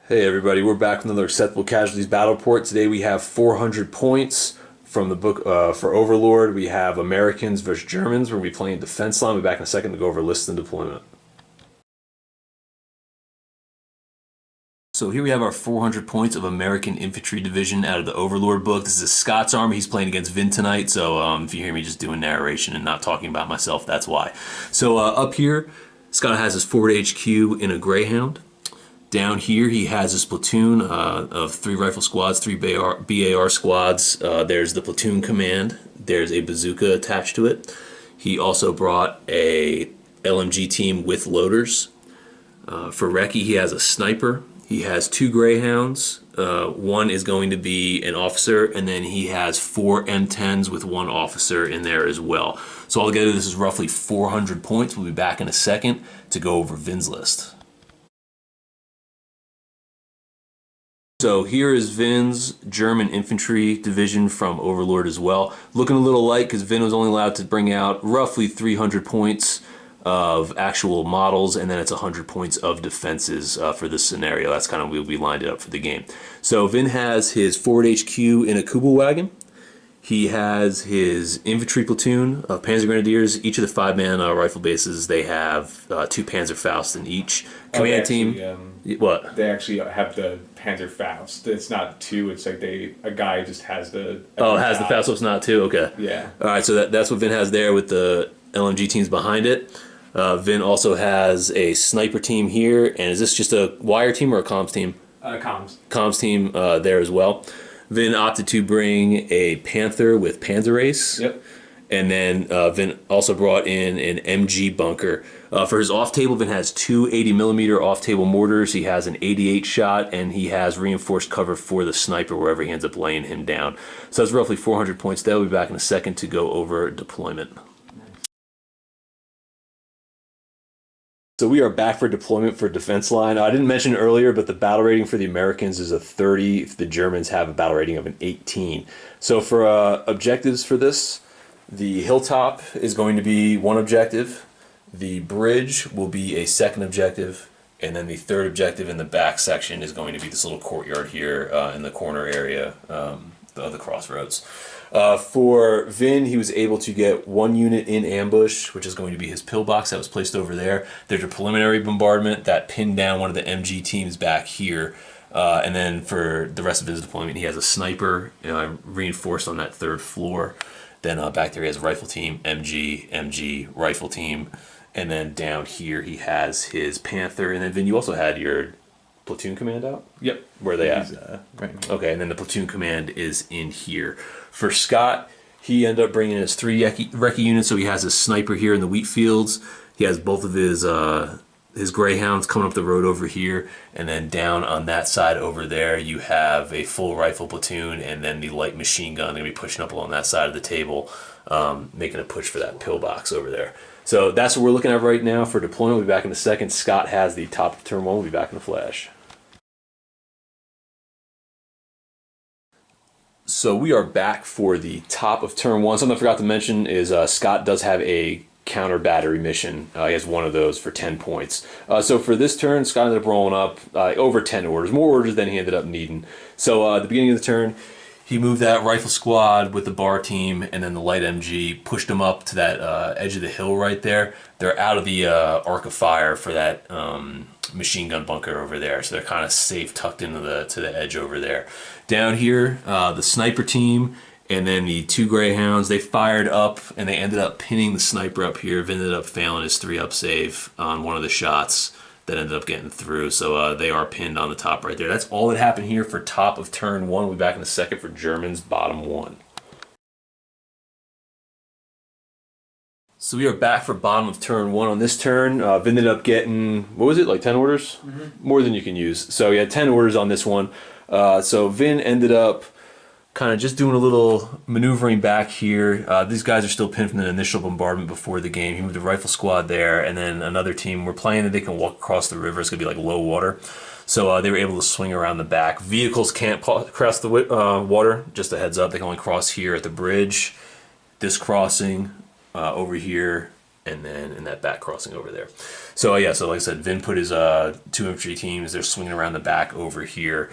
Hey everybody, we're back with another acceptable casualties battle report. Today we have 400 points from the book for Overlord. We have Americans versus Germans. We're going to be playing defense line. We'll be back in a second to go over lists and deployment. So here we have our 400 points of American Infantry Division out of the Overlord book. This is Scott's army. He's playing against Vin tonight, so if you hear me just doing narration and not talking about myself, that's why. So up here, Scott has his forward HQ in a Greyhound. Down here, he has his platoon of 3 rifle squads, 3 BAR squads. There's the platoon command. There's a bazooka attached to it. He also brought a LMG team with loaders. For Recce, he has a sniper. He has 2 Greyhounds. One is going to be an officer, and then he has 4 M10s with 1 officer in there as well. So altogether, this is roughly 400 points. We'll be back in a second to go over Vin's list. So here is Vin's German infantry division from Overlord as well. Looking a little light because Vin was only allowed to bring out roughly 300 points of actual models, and then it's 100 points of defenses for this scenario. That's kind of where we lined it up for the game. So Vin has his forward HQ in a Kubelwagen. He has his infantry platoon of Panzer Grenadiers. Each of the 5-man rifle bases, they have 2 Panzerfaust in each. Command team. What? They actually have the Panzerfaust. It's not 2. It's like a guy just has the. Oh, it has the Faust. So it's not 2. Okay. Yeah. All right. So that's what Vin has there with the LMG teams behind it. Vin also has a sniper team here, and is this just a wire team or a comms team? Comms. Comms team there as well. Vin opted to bring a Panther with Panzer Ace. Yep. And then Vin also brought in an MG bunker. For his off-table, Vin has 2 80mm off-table mortars. He has an 88 shot, and he has reinforced cover for the sniper wherever he ends up laying him down. So that's roughly 400 points there. We'll be back in a second to go over deployment. So we are back for deployment for defense line. I didn't mention earlier, but the battle rating for the Americans is a 30. If the Germans have a battle rating of an 18. So for objectives for this, the hilltop is going to be 1 objective. The bridge will be a 2nd objective. And then the 3rd objective in the back section is going to be this little courtyard here in the corner area of the crossroads. For Vin, he was able to get 1 unit in ambush, which is going to be his pillbox that was placed over there. There's a preliminary bombardment that pinned down one of the MG teams back here. And then for the rest of his deployment, he has a sniper reinforced on that 3rd floor. Then back there he has a rifle team, MG, rifle team. And then down here he has his Panther. And then Vin, you also had your platoon command out? Yep. Where are they at? Right. Okay, and then the platoon command is in here. For Scott, he ended up bringing his 3 recce units, so he has his sniper here in the wheat fields. He has both of his Greyhounds coming up the road over here, and then down on that side over there, you have a full rifle platoon, and then the light machine gun going to be pushing up along that side of the table, making a push for that pillbox over there. So that's what we're looking at right now for deployment. We'll be back in a second. Scott has the top of turn 1. We'll be back in a flash. So we are back for the top of turn 1. Something I forgot to mention is Scott does have a counter battery mission. He has 1 of those for 10 points. So for this turn, Scott ended up rolling up over 10 orders, more orders than he ended up needing. So at the beginning of the turn, he moved that rifle squad with the bar team and then the light MG, pushed them up to that edge of the hill right there. They're out of the arc of fire for that machine gun bunker over there, so they're kind of safe tucked into the edge over there. Down here, the sniper team and then the 2 Greyhounds, they fired up and they ended up pinning the sniper up here. Vin ended up failing his 3-up save on one of the shots that ended up getting through, so they are pinned on the top right there. That's all that happened here for top of turn 1. We'll be back in a second for Germans bottom 1. So we are back for bottom of turn 1. On this turn, Vin ended up getting, what was it, like 10 orders? More than you can use. So he had 10 orders on this one. So Vin ended up kind of just doing a little maneuvering back here. These guys are still pinned from the initial bombardment before the game. He moved a rifle squad there, and then another team. We're playing that they can walk across the river. It's going to be like low water. So they were able to swing around the back. Vehicles can't cross the water. Just a heads up, they can only cross here at the bridge. This crossing over here and then in that back crossing over there. So so like I said, Vin put his 2 infantry teams. They're swinging around the back over here.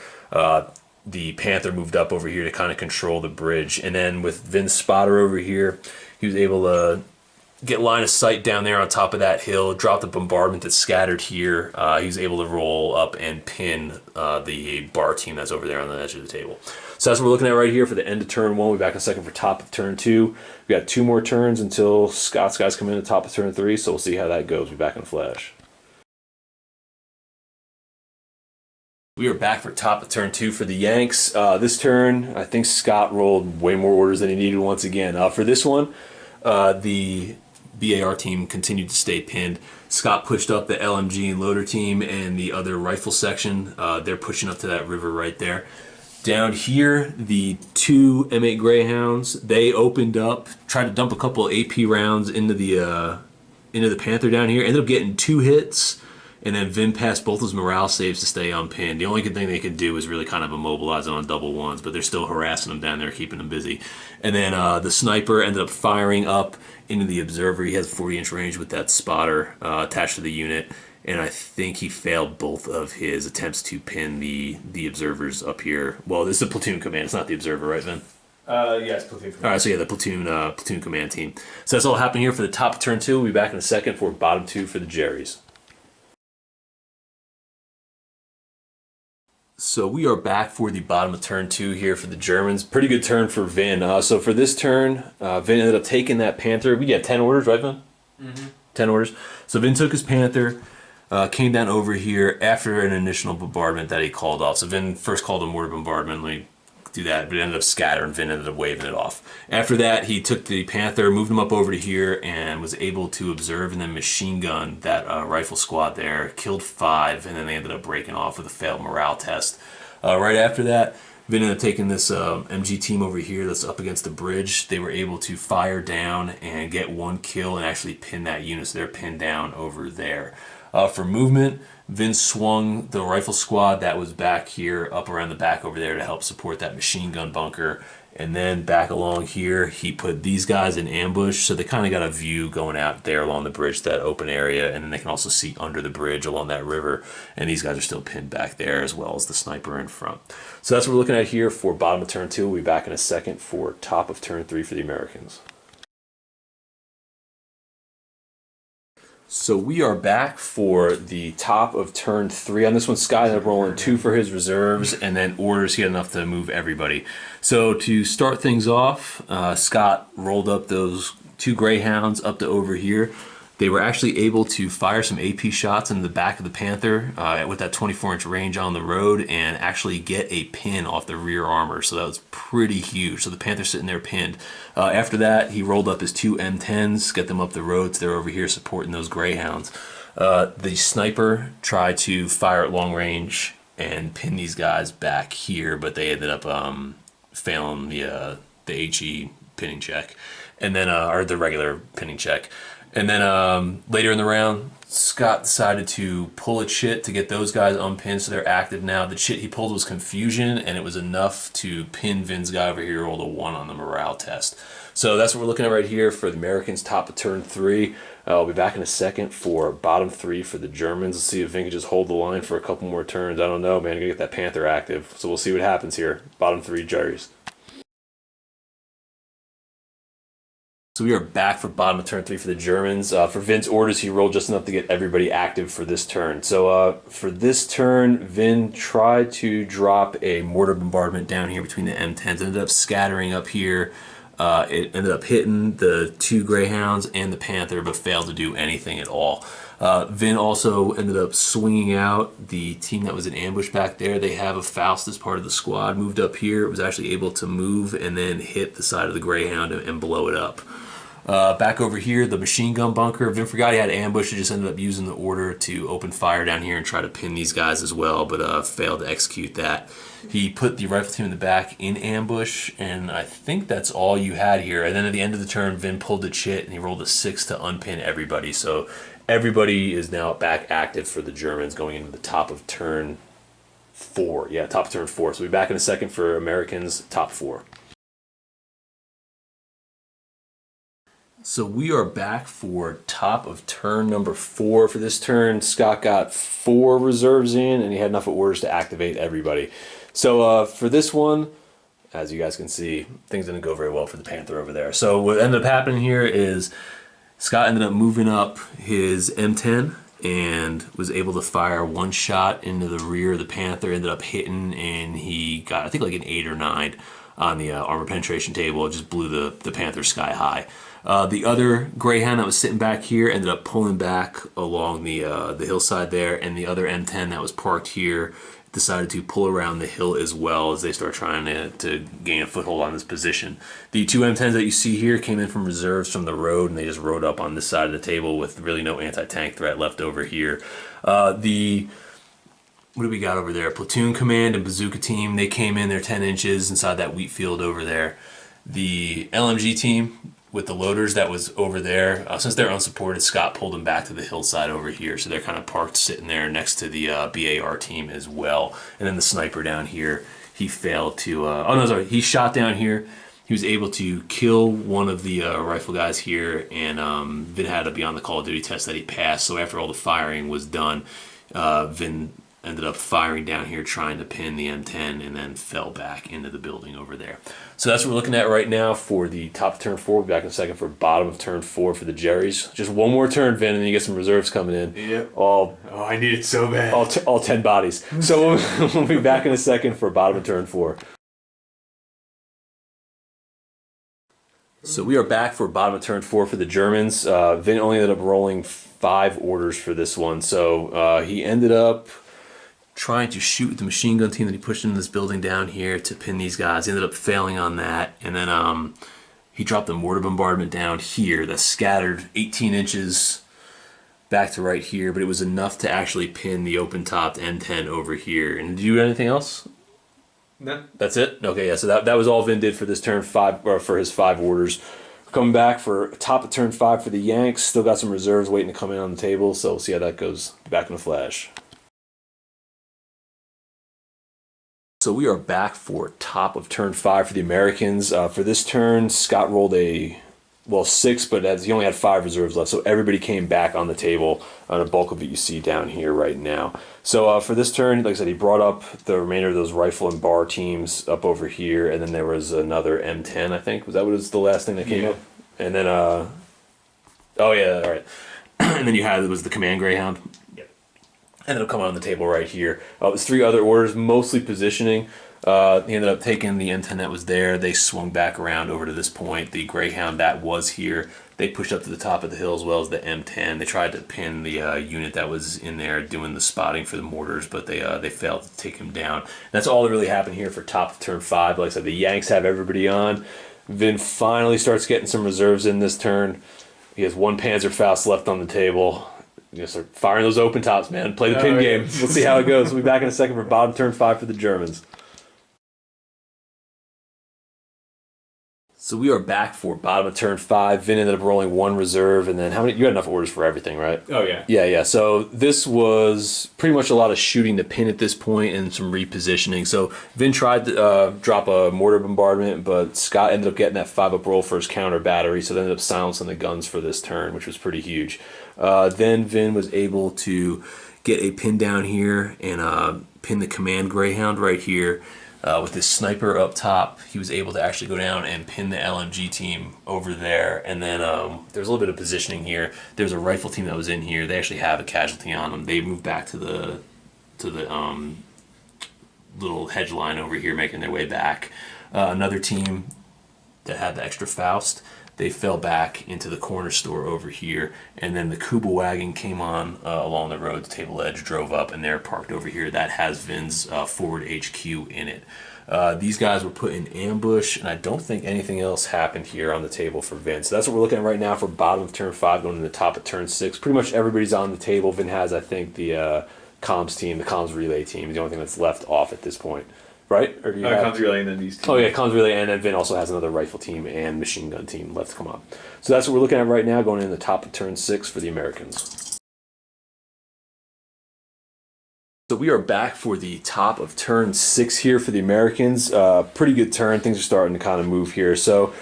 The Panther moved up over here to kind of control the bridge, and then with Vin's spotter over here, he was able to get line of sight down there on top of that hill, drop the bombardment that's scattered here. He was able to roll up and pin the bar team that's over there on the edge of the table. So that's what we're looking at right here for the end of turn 1. We'll be back in a second for top of turn 2. We got 2 more turns until Scott's guys come in at top of turn 3, so we'll see how that goes. We'll be back in a flash. We are back for top of turn 2 for the Yanks. This turn, I think Scott rolled way more orders than he needed once again. For this one, the BAR team continued to stay pinned. Scott pushed up the LMG and loader team and the other rifle section. They're pushing up to that river right there. Down here, the 2 M8 Greyhounds, they opened up, tried to dump a couple of AP rounds into the Panther down here. Ended up getting 2 hits, and then Vin passed both his morale saves to stay unpinned. The only good thing they could do is really kind of immobilize them on double ones, but they're still harassing them down there, keeping them busy. And then the sniper ended up firing up into the observer. He has 40-inch range with that spotter attached to the unit, and I think he failed both of his attempts to pin the observers up here. Well, this is a platoon command. It's not the observer, right, Vin? Yes, platoon command. All right, so yeah, the platoon command team. So that's all happening here for the top of turn 2. We'll be back in a second for bottom 2 for the Jerrys. So we are back for the bottom of turn 2 here for the Germans. Pretty good turn for Vin. So for this turn, Vin ended up taking that Panther. We got 10 orders, right, Vin? Mm-hmm. 10 orders. So Vin took his Panther, came down over here after an initial bombardment that he called off. So Vin first called a mortar bombardment. Let me do that, but it ended up scattering. Vin ended up waving it off. After that, he took the Panther, moved him up over to here, and was able to observe and then machine gun that rifle squad there. Killed 5, and then they ended up breaking off with a failed morale test. Right after that, Vin ended up taking this MG team over here that's up against the bridge. They were able to fire down and get 1 kill and actually pin that unit, so they're pinned down over there. For movement, Vin swung the rifle squad that was back here up around the back over there to help support that machine gun bunker. And then back along here, he put these guys in ambush, so they kind of got a view going out there along the bridge, that open area, and then they can also see under the bridge along that river. And these guys are still pinned back there, as well as the sniper in front. So that's what we're looking at here for bottom of turn 2. We'll be back in a second for top of turn 3 for the Americans. So we are back for the top of turn 3. On this one, Scott ended up rolling 2 for his reserves, and then orders. He had enough to move everybody. So to start things off, Scott rolled up those 2 Greyhounds up to over here. They were actually able to fire some AP shots into the back of the Panther with that 24-inch range on the road and actually get a pin off the rear armor. So that was pretty huge. So the Panther's sitting there pinned. After that, he rolled up his 2 M10s, get them up the road. So they're over here supporting those Greyhounds. The sniper tried to fire at long range and pin these guys back here, but they ended up failing the HE pinning check, and then or the regular pinning check. And then later in the round, Scott decided to pull a chit to get those guys unpinned, so they're active now. The chit he pulled was confusion, and it was enough to pin Vin's guy over here, rolled a 1 on the morale test. So that's what we're looking at right here for the Americans, top of turn 3. I'll be back in a second for bottom 3 for the Germans. Let's see if Vin can just hold the line for a couple more turns. I don't know, man. I'm going to get that Panther active. So we'll see what happens here. Bottom 3, Jerry's. So we are back for bottom of turn 3 for the Germans. For Vin's orders, he rolled just enough to get everybody active for this turn. So for this turn, Vin tried to drop a mortar bombardment down here between the M10s. Ended up scattering up here. It ended up hitting the 2 Greyhounds and the Panther, but failed to do anything at all. Vin also ended up swinging out the team that was in ambush back there. They have a Faust as part of the squad. Moved up here. It was actually able to move and then hit the side of the Greyhound and blow it up. Back over here, the machine gun bunker. Vin forgot he had ambush. He just ended up using the order to open fire down here and try to pin these guys as well, but failed to execute that. He put the rifle team in the back in ambush, and I think that's all you had here. And then at the end of the turn, Vin pulled the chit, and he rolled a 6 to unpin everybody. So everybody is now back active for the Germans going into the top of turn 4. Yeah, top of turn 4. So we'll be back in a second for Americans, top 4. So we are back for top of turn number 4. For this turn, Scott got 4 reserves in, and he had enough orders to activate everybody. So for this one, as you guys can see, things didn't go very well for the Panther over there. So what ended up happening here is Scott ended up moving up his M10 and was able to fire one shot into the rear of the Panther, ended up hitting, and he got, I think, like an 8 or 9 on the armor penetration table. It just blew the Panther sky high. The other Greyhound that was sitting back here ended up pulling back along the hillside there, and the other M10 that was parked here decided to pull around the hill as well as they start trying to gain a foothold on this position. The 2 M10s that you see here came in from reserves from the road, and they just rode up on this side of the table with really no anti-tank threat left over here. What do we got over there? Platoon command and bazooka team, they came in, they're 10 inches inside that wheat field over there. The LMG team with the loaders that was over there, since they're unsupported, Scott pulled them back to the hillside over here, so they're kind of parked sitting there next to the BAR team as well. And then the sniper down here, he failed to he shot down here. He was able to kill one of the rifle guys here, and Vin had to be on the call of duty test that he passed. So after all the firing was done, Vin ended up firing down here trying to pin the M10 and then fell back into the building over there. So that's what we're looking at right now for the top of turn 4. We'll be back in a second for bottom of turn 4 for the Jerrys. Just one more turn, Vin, and then you get some reserves coming in. Yep. Oh, I need it so bad. All 10 bodies. So we'll be back in a second for bottom of turn 4. So we are back for bottom of turn 4 for the Germans. Vin only ended up rolling 5 orders for this one. So he ended up trying to shoot the machine gun team that he pushed into this building down here to pin these guys. He ended up failing on that, and then he dropped a mortar bombardment down here that scattered 18 inches back to right here, but it was enough to actually pin the open-topped M10 over here. And did you do anything else? No. That's it? Okay, yeah, so that was all Vin did for this turn 5, or for his 5 orders. Coming back for top of turn 5 for the Yanks. Still got some reserves waiting to come in on the table, so we'll see how that goes. Back in a flash. So we are back for top of turn 5 for the Americans. For this turn, Scott rolled 6, but he only had 5 reserves left, so everybody came back on the table. A bulk of it you see down here right now. So for this turn, like I said, he brought up the remainder of those rifle and bar teams up over here, and then there was another M10, I think. Was that what was the last thing that came up? And then, oh yeah, all right. And then it was the command Greyhound. Ended up coming on the table right here. It was 3 other orders, mostly positioning. He ended up taking the M10 that was there. They swung back around over to this point. The Greyhound that was here, they pushed up to the top of the hill as well as the M10. They tried to pin the unit that was in there doing the spotting for the mortars, but they failed to take him down. That's all that really happened here for top of turn 5. Like I said, the Yanks have everybody on. Vin finally starts getting some reserves in this turn. He has 1 Panzerfaust left on the table. Start firing those open tops, man. Play the pin game. We'll see how it goes. We'll be back in a second for bottom turn 5 for the Germans. So we are back for bottom of turn 5. Vin ended up rolling 1 reserve, and then how many? You had enough orders for everything, right? Oh yeah. Yeah. So this was pretty much a lot of shooting to pin at this point and some repositioning. So Vin tried to drop a mortar bombardment, but Scott ended up getting that 5-up roll for his counter battery, so they ended up silencing the guns for this turn, which was pretty huge. Then Vin was able to get a pin down here and pin the command Greyhound right here. With this sniper up top, he was able to actually go down and pin the LMG team over there. And then there's a little bit of positioning here. There's a rifle team that was in here. They actually have a casualty on them. They moved back to the little hedge line over here, making their way back. Another team that had the extra Faust, they fell back into the corner store over here, and then the Kuba wagon came on along the road. The table edge drove up, and they're parked over here. That has Vin's forward HQ in it. These guys were put in ambush, and I don't think anything else happened here on the table for Vin. So that's what we're looking at right now for bottom of turn 5 going to the top of turn 6. Pretty much everybody's on the table. Vin has, I think, the comms team, the comms relay team, is the only thing that's left off at this point. Right? Or do you comms relay and then these teams. Oh yeah, comms relay, and then Vin also has another rifle team and machine gun team left to come up. So that's what we're looking at right now, going in the top of turn 6 for the Americans. So we are back for the top of turn 6 here for the Americans. Pretty good turn. Things are starting to kind of move here. So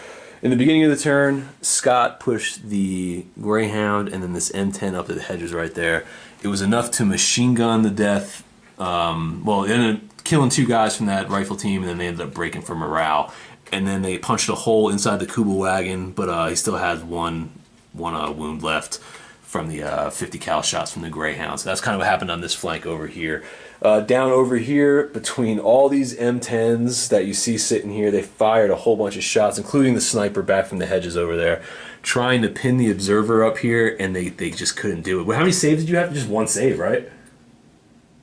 In the beginning of the turn, Scott pushed the Greyhound and then this M10 up to the hedges right there. It was enough to machine gun the death. Well, it ended up killing 2 guys from that rifle team, and then they ended up breaking for morale. And then they punched a hole inside the Kuba wagon, but he still has one wound left from the 50 cal shots from the Greyhound. So that's kind of what happened on this flank over here. Down over here, between all these M10s that you see sitting here, they fired a whole bunch of shots, including the sniper back from the hedges over there, trying to pin the observer up here, and they just couldn't do it. Well, how many saves did you have? Just 1 save, right?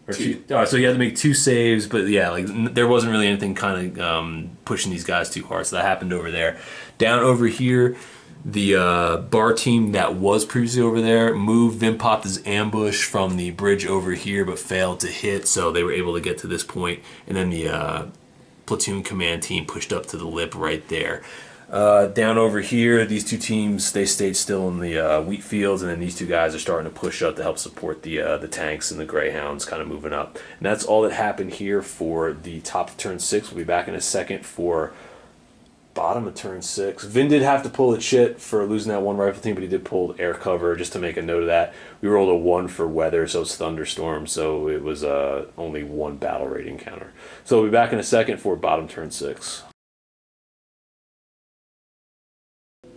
Or 2. So you had to make 2 saves, but yeah, like there wasn't really anything kind of pushing these guys too hard. So that happened over there. Down over here, the bar team that was previously over there moved, then popped his ambush from the bridge over here, but failed to hit, so they were able to get to this point. And then the platoon command team pushed up to the lip right there. Down over here, these 2 teams, they stayed still in the wheat fields, and then these 2 guys are starting to push up to help support the tanks and the Greyhounds kind of moving up. And that's all that happened here for the top of turn 6. We'll be back in a second for bottom of turn 6. Vin did have to pull the shit for losing that 1 rifle team, but he did pull air cover, just to make a note of that. We rolled a 1 for weather, so it's thunderstorm, so it was only 1 battle rating counter. So we'll be back in a second for bottom turn 6.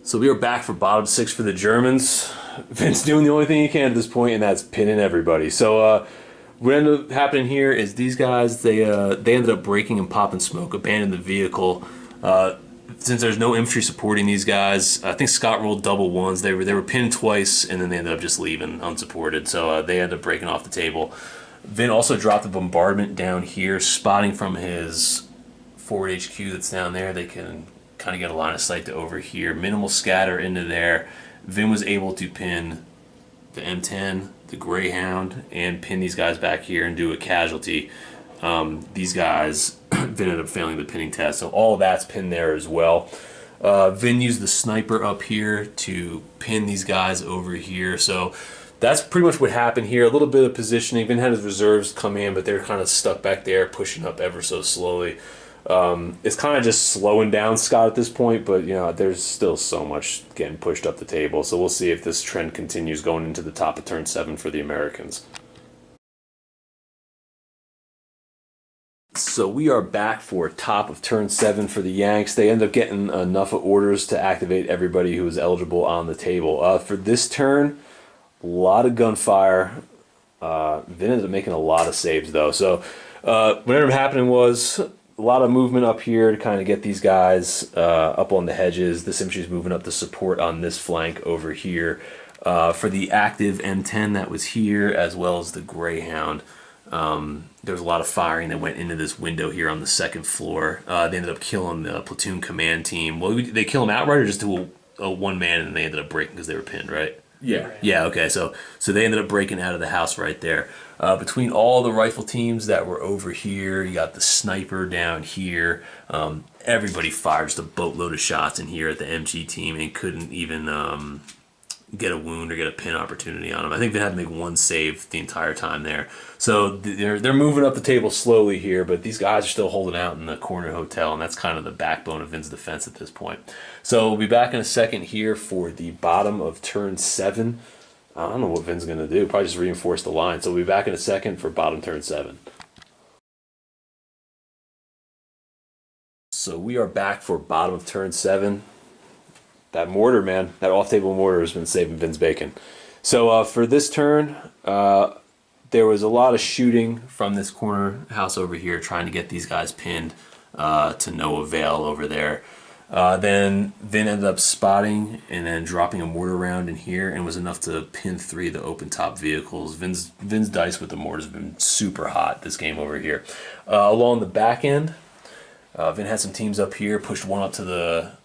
So we are back for bottom 6 for the Germans. Vin's doing the only thing he can at this point, and that's pinning everybody. So what ended up happening here is these guys, they ended up breaking and popping smoke, abandoned the vehicle. Since there's no infantry supporting these guys, I think Scott rolled double 1s. They were pinned twice, and then they ended up just leaving unsupported. So they ended up breaking off the table. Vin also dropped a bombardment down here, spotting from his forward HQ that's down there. They can kind of get a line of sight to over here. Minimal scatter into there. Vin was able to pin the M10, the Greyhound, and pin these guys back here and do a casualty. These guys, Vin ended up failing the pinning test, so all of that's pinned there as well. Vin used the sniper up here to pin these guys over here, so that's pretty much what happened here. A little bit of positioning. Vin had his reserves come in, but they're kind of stuck back there, pushing up ever so slowly. It's kind of just slowing down Scott at this point, but you know, there's still so much getting pushed up the table, so we'll see if this trend continues going into the top of turn 7 for the Americans. So we are back for top of turn 7 for the Yanks. They end up getting enough of orders to activate everybody who was eligible on the table. For this turn, a lot of gunfire. Vin ended up making a lot of saves though. So what ended up happening was a lot of movement up here to kind of get these guys up on the hedges. This infantry is moving up to support on this flank over here. For the active M10 that was here, as well as the Greyhound, there was a lot of firing that went into this window here on the 2nd floor. They ended up killing the platoon command team. Well, they kill them outright or just do a 1-man, and they ended up breaking because they were pinned, right? Yeah. Yeah, okay, so they ended up breaking out of the house right there. Between all the rifle teams that were over here, you got the sniper down here. Everybody fired just a boatload of shots in here at the MG team and couldn't even get a wound or get a pin opportunity on them. I think they had to make 1 save the entire time there. So they're moving up the table slowly here, but these guys are still holding out in the corner hotel, and that's kind of the backbone of Vin's defense at this point. So we'll be back in a second here for the bottom of turn 7. I don't know what Vin's going to do. Probably just reinforce the line. So we'll be back in a second for bottom turn 7. So we are back for bottom of turn 7. That mortar, man, that off-table mortar has been saving Vin's bacon. So for this turn, there was a lot of shooting from this corner house over here, trying to get these guys pinned to no avail over there. Then Vin ended up spotting and then dropping a mortar round in here, and was enough to pin 3 of the open top vehicles. Vin's dice with the mortar has been super hot this game over here. Along the back end, Vin had some teams up here, pushed one up to the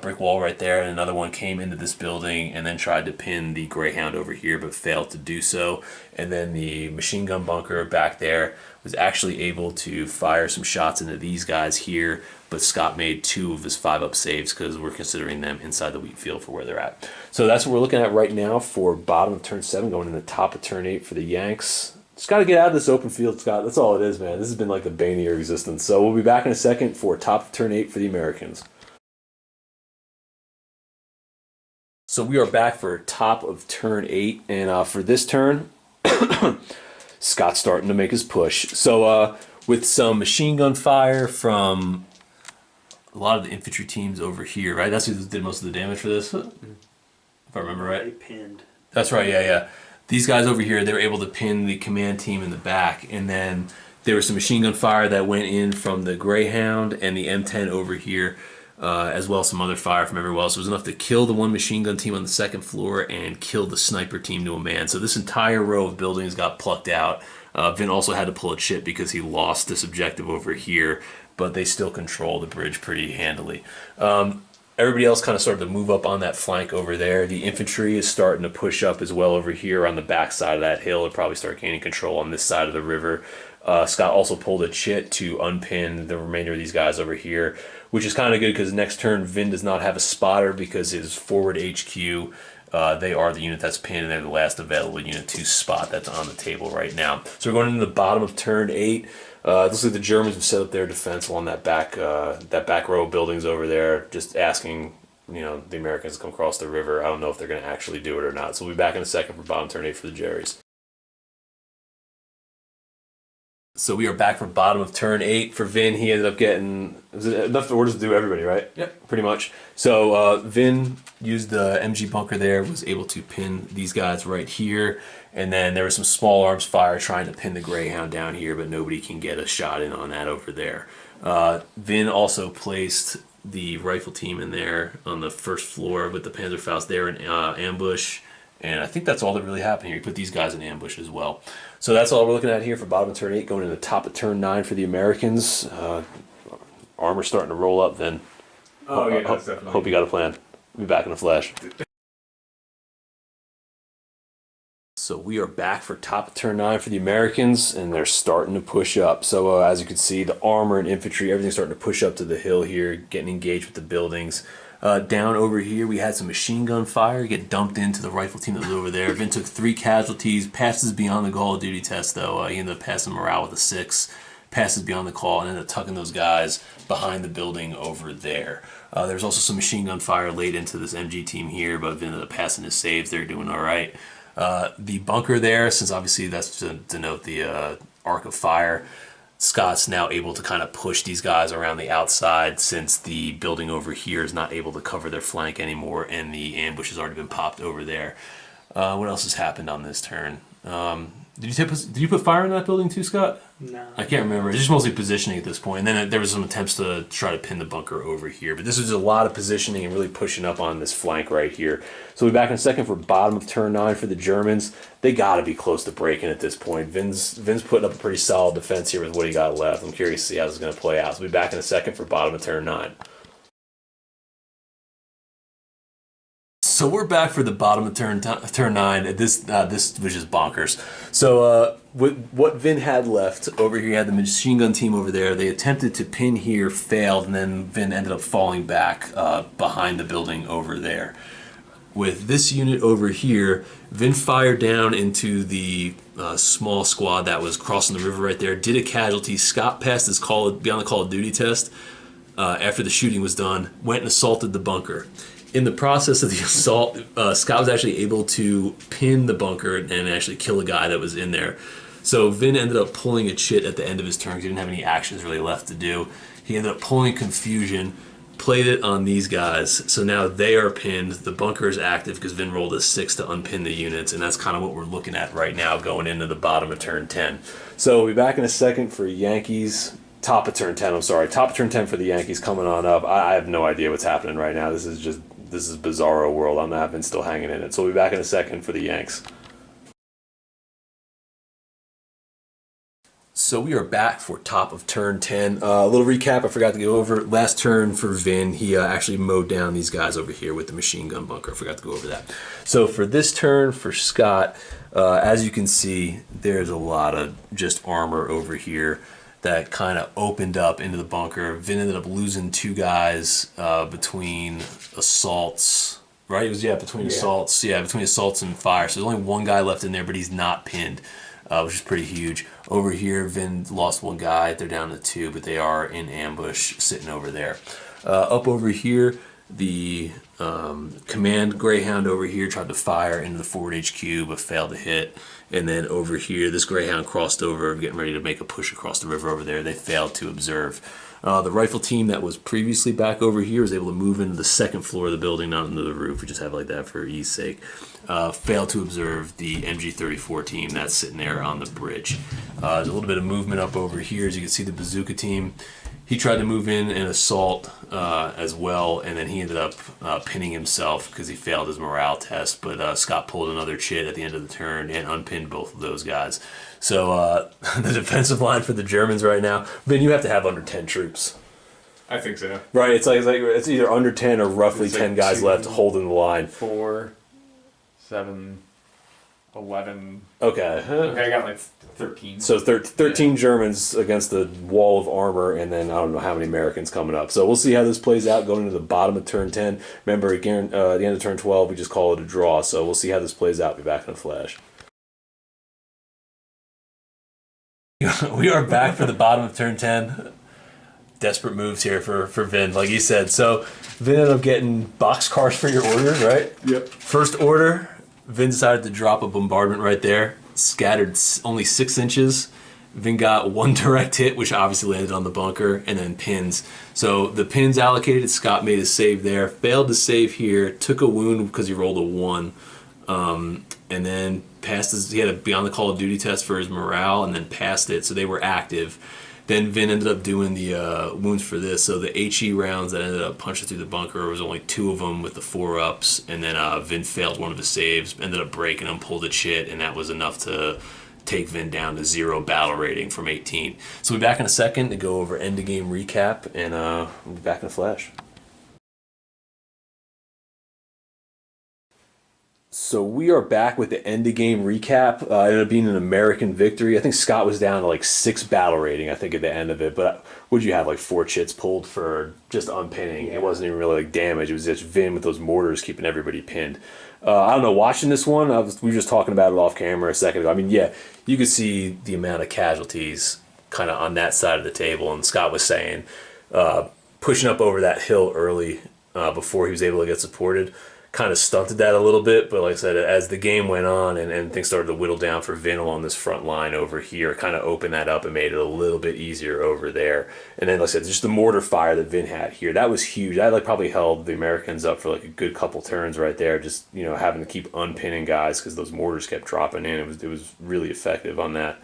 brick wall right there, and another one came into this building and then tried to pin the Greyhound over here, but failed to do so. And then the machine gun bunker back there was actually able to fire some shots into these guys here, but Scott made 2 of his 5-up saves because we're considering them inside the wheat field for where they're at. So that's what we're looking at right now for bottom of turn 7, going in the top of turn 8 for the Yanks. Just got to get out of this open field, Scott. That's all it is, man. This has been like the bane of your existence. So we'll be back in a second for top of turn 8 for the Americans. So we are back for top of turn 8, and for this turn, Scott's starting to make his push. So with some machine gun fire from a lot of the infantry teams over here, right? That's who did most of the damage for this, if I remember right. They pinned. That's right, yeah. These guys over here, they were able to pin the command team in the back, and then there was some machine gun fire that went in from the Greyhound and the M10 over here, as well as some other fire from everywhere else. It was enough to kill the one machine gun team on the second floor and kill the sniper team to a man. So this entire row of buildings got plucked out. Vin also had to pull a chip because he lost this objective over here, but they still control the bridge pretty handily. Everybody else kind of started to move up on that flank over there. The infantry is starting to push up as well over here on the back side of that hill. It'll probably start gaining control on this side of the river. Scott also pulled a chit to unpin the remainder of these guys over here, which is kind of good because next turn Vin does not have a spotter because his forward HQ, they are the unit that's pinned, and they're the last available unit to spot that's on the table right now. So we're going into the bottom of turn 8. It looks like the Germans have set up their defense along that back row of buildings over there, just asking the Americans to come across the river. I don't know if they're going to actually do it or not. So we'll be back in a second for bottom turn 8 for the Jerrys. So we are back for bottom of turn 8 for Vin. He ended up getting enough orders to do everybody, right? Yep. Pretty much. So Vin used the MG bunker there, was able to pin these guys right here. And then there was some small arms fire trying to pin the Greyhound down here, but nobody can get a shot in on that over there. Vin also placed the rifle team in there on the first floor with the Panzerfaust there in ambush. And I think that's all that really happened here. He put these guys in ambush as well. So that's all we're looking at here for bottom of turn 8, going into the top of turn 9 for the Americans. Armor's starting to roll up then. Oh, yeah, that's definitely. Hope you got a plan. Be back in a flash. So we are back for top of turn 9 for the Americans, and they're starting to push up. So as you can see, the armor and infantry, everything's starting to push up to the hill here, getting engaged with the buildings. Down over here, we had some machine gun fire get dumped into the rifle team that was over there. Vin took 3 casualties, passes beyond the Call of Duty test, though. He ended up passing morale with a 6, passes beyond the call, and ended up tucking those guys behind the building over there. There's also some machine gun fire laid into this MG team here, but Vin ended up passing his saves. They're doing all right. The bunker there, since obviously that's to denote the arc of fire, Scott's now able to kind of push these guys around the outside since the building over here is not able to cover their flank anymore, and the ambush has already been popped over there. What else has happened on this turn? Did you put fire in that building too, Scott? No. I can't remember. It's just mostly positioning at this point. And then there was some attempts to try to pin the bunker over here. But this was a lot of positioning and really pushing up on this flank right here. So we'll be back in a second for bottom of turn 9 for the Germans. They got to be close to breaking at this point. Vin's putting up a pretty solid defense here with what he got left. I'm curious to see how this is going to play out. So we'll be back in a second for bottom of turn 9. So we're back for the bottom of turn 9. This was just bonkers. So what Vin had left over here, he had the machine gun team over there. They attempted to pin here, failed, and then Vin ended up falling back behind the building over there. With this unit over here, Vin fired down into the small squad that was crossing the river right there, did a casualty. Scott passed his beyond the Call of Duty test after the shooting was done, went and assaulted the bunker. In the process of the assault, Scott was actually able to pin the bunker and actually kill a guy that was in there. So Vin ended up pulling a chit at the end of his turn because he didn't have any actions really left to do. He ended up pulling Confusion, played it on these guys. So now they are pinned. The bunker is active because Vin rolled a 6 to unpin the units, and that's kind of what we're looking at right now going into the bottom of turn 10. So we'll be back in a second for Yankees. Top of turn 10, I'm sorry. Top of turn 10 for the Yankees coming on up. I have no idea what's happening right now. This is bizarro world. I'm not been still hanging in it. So we'll be back in a second for the Yanks. So we are back for top of turn 10. A little recap I forgot to go over. Last turn for Vin, he actually mowed down these guys over here with the machine gun bunker. I forgot to go over that. So for this turn for Scott, as you can see, there's a lot of just armor over here that kind of opened up into the bunker. Vin ended up losing 2 guys between assaults, right? It was, between assaults. Yeah, between assaults and fire. So there's only 1 guy left in there, but he's not pinned, which is pretty huge. Over here, Vin lost 1 guy. They're down to 2, but they are in ambush sitting over there. Up over here, The command Greyhound over here tried to fire into the forward HQ but failed to hit. And then over here, this Greyhound crossed over, getting ready to make a push across the river over there. They failed to observe. The rifle team that was previously back over here was able to move into the second floor of the building, not into the roof. We just have it like that for ease sake. Failed to observe the MG-34 team that's sitting there on the bridge. There's a little bit of movement up over here. As you can see, the bazooka team, he tried to move in and assault as well, and then he ended up pinning himself because he failed his morale test. But Scott pulled another chit at the end of the turn and unpinned both of those guys. So the defensive line for the Germans right now, Ben, you have to have under 10 troops. I think so. Right, it's either under 10 or roughly It's 10 like guys left holding the line. 4, 7, 11. Okay. Okay, I got like 13. So 13 Germans against the wall of armor, and then I don't know how many Americans coming up. So we'll see how this plays out going into the bottom of turn 10. Remember, again, at the end of turn 12, we just call it a draw. So we'll see how this plays out. Be back in a flash. We are back for the bottom of turn 10. Desperate moves here for Vin, like you said. So Vin ended up getting boxcars for your orders, right? Yep. First order, Vin decided to drop a bombardment right there. Scattered only 6 inches. Vin got 1 direct hit, which obviously landed on the bunker, and then pins. So the pins allocated, Scott made a save there. Failed to save here. Took a wound because he rolled a 1. And then passed he had to be on the Call of Duty test for his morale, and then passed it, so they were active. Then Vin ended up doing the wounds for this, so the HE rounds that ended up punching through the bunker was only 2 of them with the 4-ups, and then Vin failed one of his saves, ended up breaking them, pulled a chit, and that was enough to take Vin down to 0 battle rating from 18. So we'll be back in a second to go over end-of-game recap, and we'll be back in a flash. So we are back with the end-of-game recap. It ended up being an American victory. I think Scott was down to like 6 battle rating, I think, at the end of it. But would you have like 4 chits pulled for just unpinning? Yeah. It wasn't even really like damage. It was just Vin with those mortars keeping everybody pinned. I don't know, watching this one, we were just talking about it off camera a second ago. I mean, yeah, you could see the amount of casualties kind of on that side of the table. And Scott was saying pushing up over that hill early before he was able to get supported kind of stunted that a little bit, but like I said, as the game went on and things started to whittle down for Vin along this front line over here, kind of opened that up and made it a little bit easier over there. And then, like I said, just the mortar fire that Vin had here, that was huge. That like probably held the Americans up for like a good couple turns right there, just, you know, having to keep unpinning guys because those mortars kept dropping in. It was really effective on that.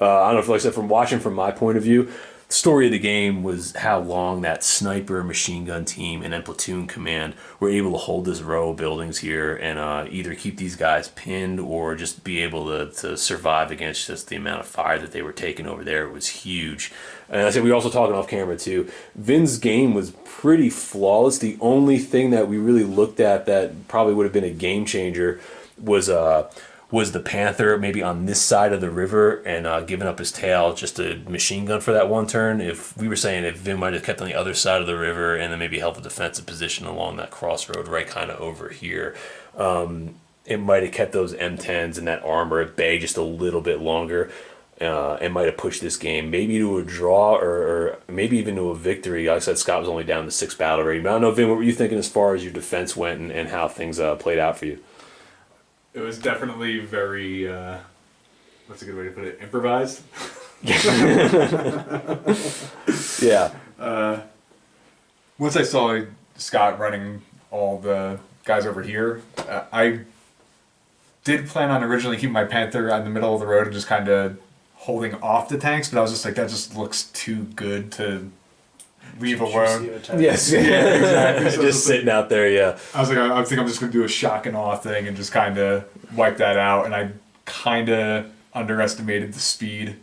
I don't know if, like I said, from watching from my point of view, the story of the game was how long that sniper machine gun team and then platoon command were able to hold this row of buildings here and either keep these guys pinned or just be able to survive against just the amount of fire that they were taking over there. It was huge. And I said, we were also talking off camera too, Vin's game was pretty flawless. The only thing that we really looked at that probably would have been a game changer was the Panther maybe on this side of the river and giving up his tail just a machine gun for that one turn. If we were saying if Vin might have kept on the other side of the river and then maybe held a defensive position along that crossroad right kind of over here, it might have kept those M10s and that armor at bay just a little bit longer and might have pushed this game maybe to a draw or maybe even to a victory. Like I said, Scott was only down to 6 battle rating. But I don't know, Vin, what were you thinking as far as your defense went and how things played out for you? It was definitely very, what's a good way to put it, improvised. Yeah. Once I saw Scott running all the guys over here, I did plan on originally keeping my Panther in the middle of the road and just kind of holding off the tanks, but I was just like, that just looks too good to leave alone. Yes, yeah, exactly. So just sitting out there, yeah. I was like, I think I'm just going to do a shock and awe thing and just kind of wipe that out. And I kind of underestimated the speed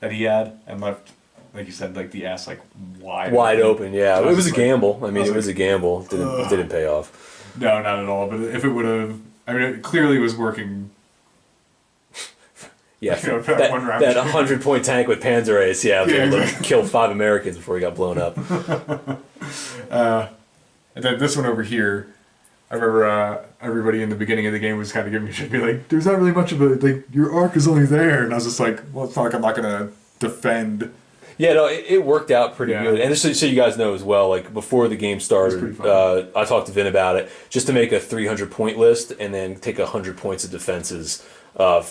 that he had and left, like you said, like the ass like wide open. Yeah. So it was a gamble. I mean, it like, was a gamble. Didn't pay off. No, not at all. But if it would have, I mean, it clearly was working. Yeah, you know, that 100-point tank with Panzer Ace, was able to kill 5 Americans before he got blown up. And then this one over here, I remember everybody in the beginning of the game was kind of giving me shit, be like, there's not really much of a, like, your arc is only there. And I was just like, well, it's not like I'm not going to defend Yeah, no, it worked out pretty Yeah. good. And just so you guys know as well, like before the game started, pretty fun. I talked to Vin about it, just to make a 300 point list and then take 100 points of defenses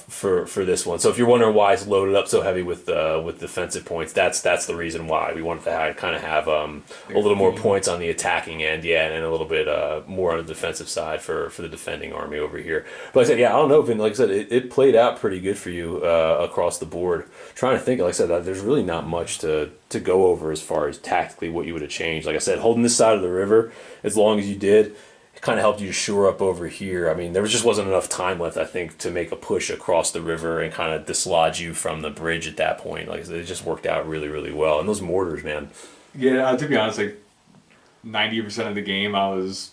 for this one. So if you're wondering why it's loaded up so heavy with defensive points, that's the reason why we wanted to kind of have a little more points on the attacking end, yeah, and a little bit more on the defensive side for the defending army over here. But like I said, yeah, I don't know, Vin. Like I said, it played out pretty good for you across the board. Trying to think, like I said, there's really not much to go over as far as tactically what you would have changed. Like I said, holding this side of the river as long as you did, it kind of helped you to shore up over here. I mean, there just wasn't enough time left, I think, to make a push across the river and kind of dislodge you from the bridge at that point. Like I said, it just worked out really, really well. And those mortars, man. Yeah, to be honest, like 90% of the game, I was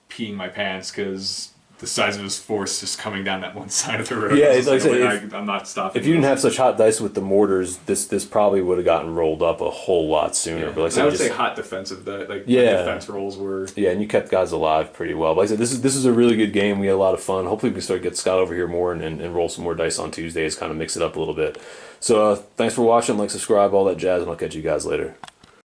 peeing my pants because the size of his force just coming down that one side of the road. Yeah, it's like I said, I'm not stopping. if you didn't have such hot dice with the mortars, this probably would have gotten rolled up a whole lot sooner. Yeah. But like I would just, say hot defensive. Like Yeah. my defense rolls were. yeah, and you kept guys alive pretty well. But like I said, this is a really good game. We had a lot of fun. Hopefully, we can start to get Scott over here more and roll some more dice on Tuesdays, kind of mix it up a little bit. So thanks for watching. Like, subscribe, all that jazz, and I'll catch you guys later.